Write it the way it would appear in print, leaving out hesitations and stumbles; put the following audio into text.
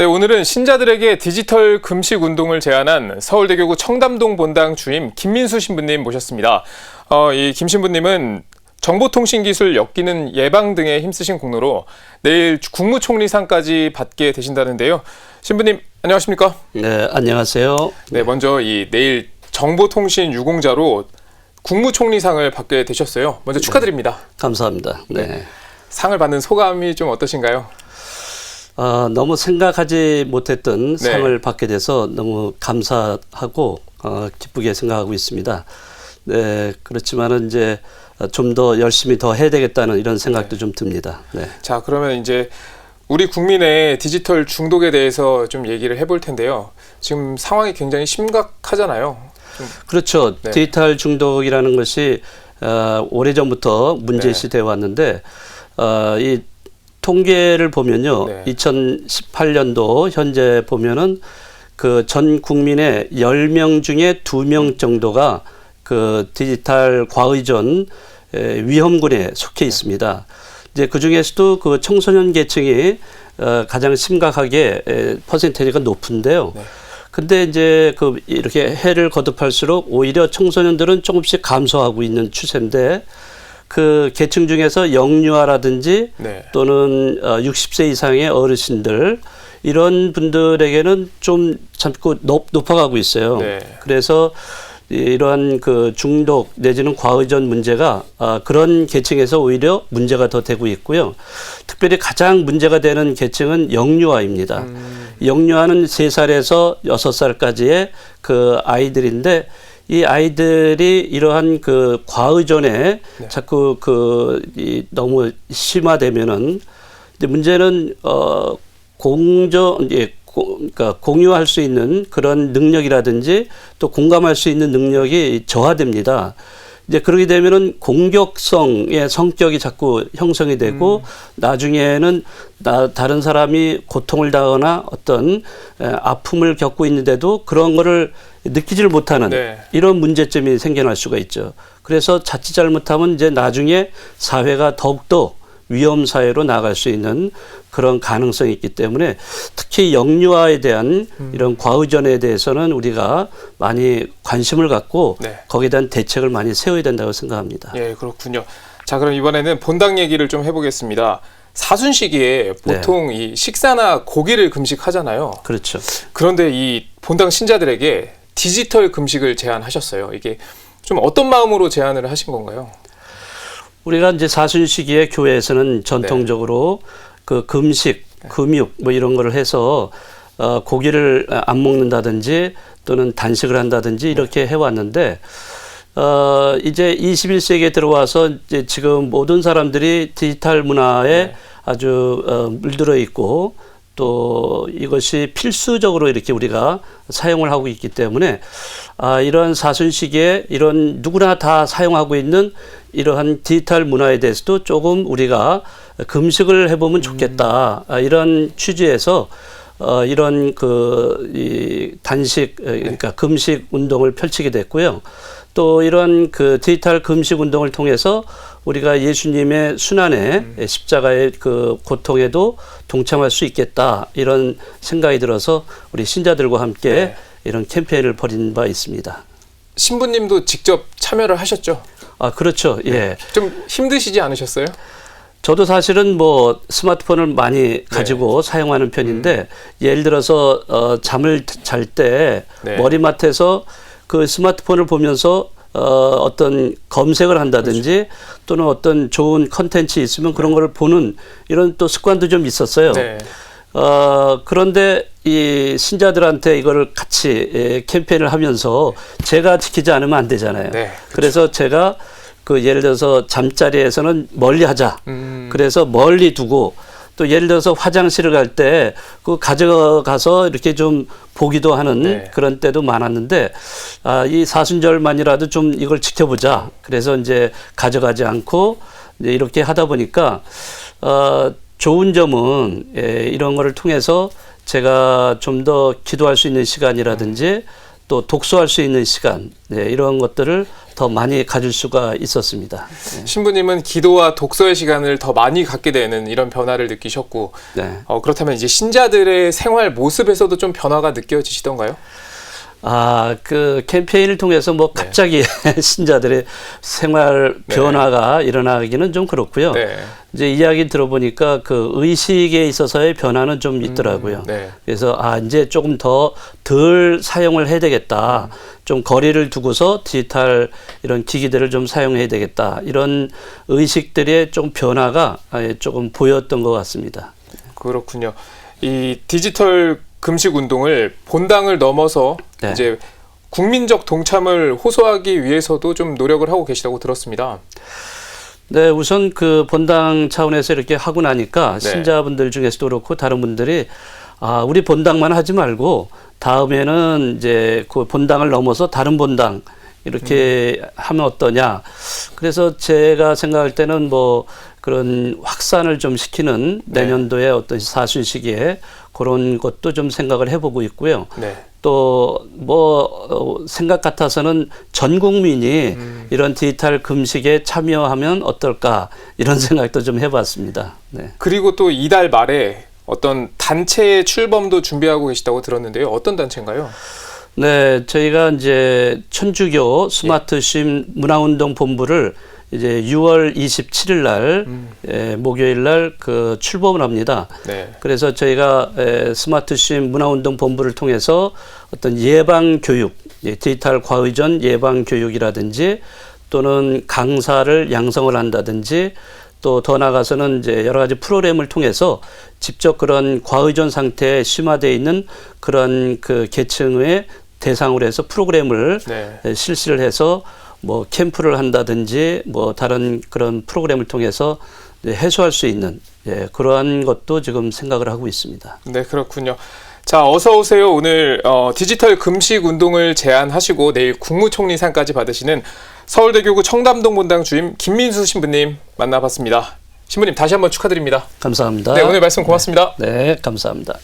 네, 오늘은 신자들에게 디지털 금식 운동을 제안한 서울대교구 청담동 본당 주임 김민수 신부님 모셨습니다. 이 김 신부님은 정보통신기술 엮이는 예방 등에 힘쓰신 공로로 내일 국무총리상까지 받게 되신다는데요. 신부님, 안녕하십니까? 네, 안녕하세요. 네, 먼저 이 내일 정보통신 유공자로 국무총리상을 받게 되셨어요. 먼저 축하드립니다. 감사합니다. 네. 상을 받는 소감이 좀 어떠신가요? 너무 생각하지 못했던 상을 받게 돼서 너무 감사하고 기쁘게 생각하고 있습니다. 네, 그렇지만은 이제 좀 더 열심히 더 해야 되겠다는 이런 생각도 좀 듭니다. 네. 자, 그러면 이제 우리 국민의 디지털 중독에 대해서 좀 얘기를 해볼 텐데요. 지금 상황이 굉장히 심각하잖아요. 그렇죠. 네. 디지털 중독이라는 것이 오래전부터 문제시 되어 왔는데 이 통계를 보면요. 2018년도 현재 보면은 그 전 국민의 10명 중에 2명 정도가 그 디지털 과의존 위험군에 속해 있습니다. 이제 그 중에서도 그 청소년 계층이 가장 심각하게 퍼센테이지가 높은데요. 근데 이제 그 이렇게 해를 거듭할수록 오히려 청소년들은 조금씩 감소하고 있는 추세인데 그 계층 중에서 영유아라든지 또는 60세 이상의 어르신들 이런 분들에게는 좀 자꾸 높아가고 있어요. 그래서 이러한 그 중독 내지는 과의존 문제가 그런 계층에서 오히려 문제가 더 되고 있고요. 특별히 가장 문제가 되는 계층은 영유아입니다. 영유아는 3살에서 6살까지의 그 아이들인데 이 아이들이 이러한 그 과의존에 자꾸 너무 심화되면은 근데 문제는 그러니까 공유할 수 있는 그런 능력이라든지 또 공감할 수 있는 능력이 저하됩니다. 이제 그러게 되면은 공격성의 성격이 자꾸 형성이 되고 나중에는 다른 사람이 고통을 당하거나 어떤 아픔을 겪고 있는데도 그런 거를 느끼지를 못하는 이런 문제점이 생겨날 수가 있죠. 그래서 자칫 잘못하면 이제 나중에 사회가 더욱더 위험 사회로 나갈 수 있는 그런 가능성이 있기 때문에 특히 영유아에 대한 이런 과의존에 대해서는 우리가 많이 관심을 갖고 거기에 대한 대책을 많이 세워야 된다고 생각합니다. 예, 그렇군요. 자, 그럼 이번에는 본당 얘기를 좀 해보겠습니다. 사순시기에 보통 이 식사나 고기를 금식하잖아요. 그렇죠. 그런데 이 본당 신자들에게 디지털 금식을 제안하셨어요. 이게 좀 어떤 마음으로 제안을 하신 건가요? 우리가 이제 사순시기에 교회에서는 전통적으로 그 금식, 금육 뭐 이런 거를 해서 고기를 안 먹는다든지 또는 단식을 한다든지 이렇게 해왔는데 이제 21세기에 들어와서 이제 지금 모든 사람들이 디지털 문화에 아주 물들어 있고 또 이것이 필수적으로 이렇게 우리가 사용을 하고 있기 때문에 이런 사순시기에 이런 누구나 다 사용하고 있는 이러한 디지털 문화에 대해서도 조금 우리가 금식을 해보면 좋겠다. 이런 취지에서 이런 이 단식, 그러니까 금식 운동을 펼치게 됐고요. 또 이런 그 디지털 금식 운동을 통해서 우리가 예수님의 순환의 십자가의 그 고통에도 동참할 수 있겠다. 이런 생각이 들어서 우리 신자들과 함께 이런 캠페인을 벌인 바 있습니다. 신부님도 직접 참여를 하셨죠? 그렇죠. 예. 좀 힘드시지 않으셨어요? 저도 사실은 뭐 스마트폰을 많이 가지고 사용하는 편인데 예를 들어서 잠을 잘 때 머리맡에서 그 스마트폰을 보면서 어떤 검색을 한다든지 또는 어떤 좋은 컨텐츠 있으면 그런 거를 보는 이런 또 습관도 좀 있었어요. 그런데 이 신자들한테 이거를 같이 캠페인을 하면서 제가 지키지 않으면 안 되잖아요. 그래서 제가 그 예를 들어서 잠자리에서는 멀리 하자. 그래서 멀리 두고 또 예를 들어서 화장실을 갈 때 그 가져가서 이렇게 좀 보기도 하는 그런 때도 많았는데 이 사순절만이라도 좀 이걸 지켜보자. 그래서 이제 가져가지 않고 이제 이렇게 하다 보니까 좋은 점은 이런 거를 통해서 제가 좀 더 기도할 수 있는 시간이라든지 또 독서할 수 있는 시간 이런 것들을 더 더 많이 가질 수가 있었습니다. 신부님은 기도와 독서의 시간을 더 많이 갖게 되는 이런 변화를 느끼셨고, 네. 그렇다면 이제 신자들의 생활 모습에서도 좀 변화가 느껴지시던가요? 그 캠페인을 통해서 뭐 갑자기 신자들의 생활 변화가 일어나기는 좀 그렇고요. 네. 이제 이야기 들어보니까 그 의식에 있어서의 변화는 좀 있더라고요. 네. 그래서 이제 조금 더 덜 사용을 해야 되겠다. 좀 거리를 두고서 디지털 이런 기기들을 좀 사용해야 되겠다. 이런 의식들의 좀 변화가 조금 보였던 것 같습니다. 그렇군요. 이 디지털 금식 운동을 본당을 넘어서 네. 이제 국민적 동참을 호소하기 위해서도 좀 노력을 하고 계시다고 들었습니다. 네, 우선 그 본당 차원에서 이렇게 하고 나니까 네. 신자분들 중에서도 그렇고 다른 분들이 우리 본당만 하지 말고 다음에는 이제 그 본당을 넘어서 다른 본당 이렇게 하면 어떠냐. 그래서 제가 생각할 때는 뭐 그런 확산을 좀 시키는 내년도에 어떤 사순시기에 그런 것도 좀 생각을 해보고 있고요. 네. 또 뭐 생각 같아서는 전 국민이 이런 디지털 금식에 참여하면 어떨까 이런 생각도 좀 해봤습니다. 네. 그리고 또 이달 말에 어떤 단체의 출범도 준비하고 계시다고 들었는데요. 어떤 단체인가요? 네, 저희가 이제 천주교 스마트심 문화운동 본부를 이제 6월 27일 날 목요일 날 그 출범을 합니다. 네. 그래서 저희가 스마트심 문화운동 본부를 통해서 어떤 예방 교육, 디지털 과의전 예방 교육이라든지 또는 강사를 양성을 한다든지 또 더 나아가서는 이제 여러 가지 프로그램을 통해서 직접 그런 과의전 상태에 심화되어 있는 그런 그 계층의 대상으로 해서 프로그램을 실시를 해서 뭐 캠프를 한다든지 뭐 다른 그런 프로그램을 통해서 해소할 수 있는 그러한 것도 지금 생각을 하고 있습니다. 네, 그렇군요. 자, 어서 오세요. 오늘 디지털 금식 운동을 제안하시고 내일 국무총리상까지 받으시는 서울대교구 청담동 본당 주임 김민수 신부님 만나봤습니다. 신부님 다시 한번 축하드립니다. 감사합니다. 네, 오늘 말씀 고맙습니다. 네, 감사합니다.